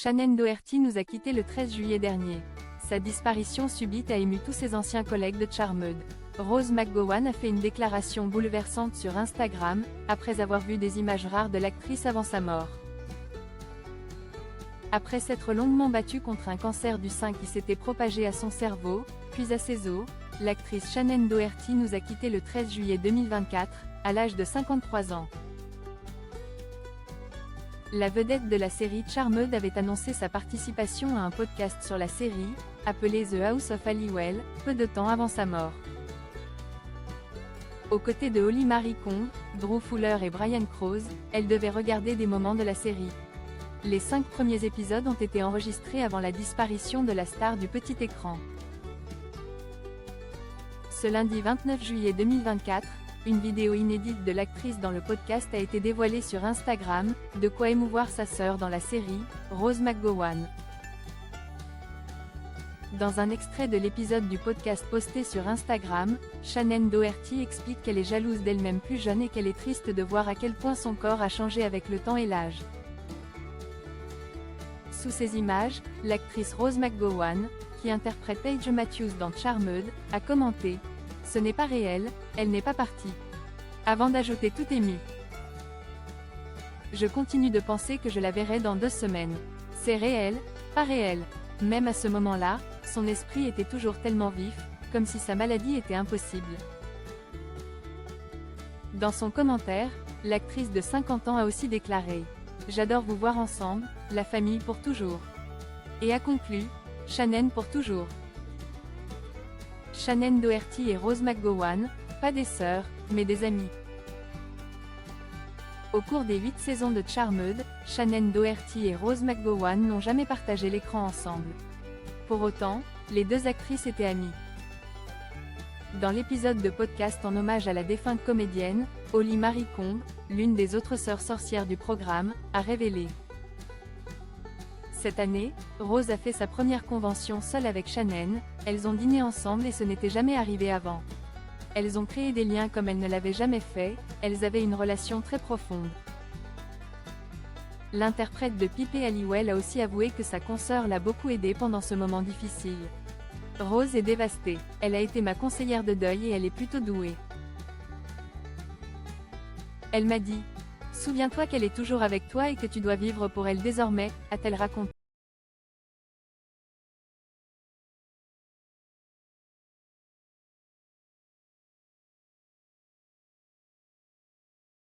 Shannen Doherty nous a quittés le 13 juillet dernier. Sa disparition subite a ému tous ses anciens collègues de Charmed. Rose McGowan a fait une déclaration bouleversante sur Instagram, après avoir vu des images rares de l'actrice avant sa mort. Après s'être longuement battue contre un cancer du sein qui s'était propagé à son cerveau, puis à ses os, l'actrice Shannen Doherty nous a quittés le 13 juillet 2024, à l'âge de 53 ans. La vedette de la série Charmed avait annoncé sa participation à un podcast sur la série, appelé The House of Halliwell, peu de temps avant sa mort. Aux côtés de Holly Marie Kong, Drew Fuller et Brian Krause, elle devait regarder des moments de la série. Les 5 premiers épisodes ont été enregistrés avant la disparition de la star du petit écran. Ce lundi 29 juillet 2024, une vidéo inédite de l'actrice dans le podcast a été dévoilée sur Instagram, de quoi émouvoir sa sœur dans la série, Rose McGowan. Dans un extrait de l'épisode du podcast posté sur Instagram, Shannen Doherty explique qu'elle est jalouse d'elle-même plus jeune et qu'elle est triste de voir à quel point son corps a changé avec le temps et l'âge. Sous ces images, l'actrice Rose McGowan, qui interprète Paige Matthews dans Charmed, a commenté « Ce n'est pas réel, elle n'est pas partie ». Avant d'ajouter tout ému. « Je continue de penser que je la verrai dans 2 semaines. C'est réel, pas réel. Même à ce moment-là, son esprit était toujours tellement vif, comme si sa maladie était impossible. » Dans son commentaire, l'actrice de 50 ans a aussi déclaré « J'adore vous voir ensemble, la famille pour toujours. » Et a conclu « Shannen pour toujours. » Shannen Doherty et Rose McGowan, pas des sœurs, mais des amies. Au cours des 8 saisons de Charmed, Shannen Doherty et Rose McGowan n'ont jamais partagé l'écran ensemble. Pour autant, les 2 actrices étaient amies. Dans l'épisode de podcast en hommage à la défunte comédienne, Holly Marie Kong, l'une des autres sœurs sorcières du programme, a révélé. Cette année, Rose a fait sa première convention seule avec Shannen, elles ont dîné ensemble et ce n'était jamais arrivé avant. Elles ont créé des liens comme elles ne l'avaient jamais fait, elles avaient une relation très profonde. L'interprète de Pippi Halliwell a aussi avoué que sa consoeur l'a beaucoup aidée pendant ce moment difficile. Rose est dévastée, elle a été ma conseillère de deuil et elle est plutôt douée. Elle m'a dit « Souviens-toi qu'elle est toujours avec toi et que tu dois vivre pour elle désormais », a-t-elle raconté.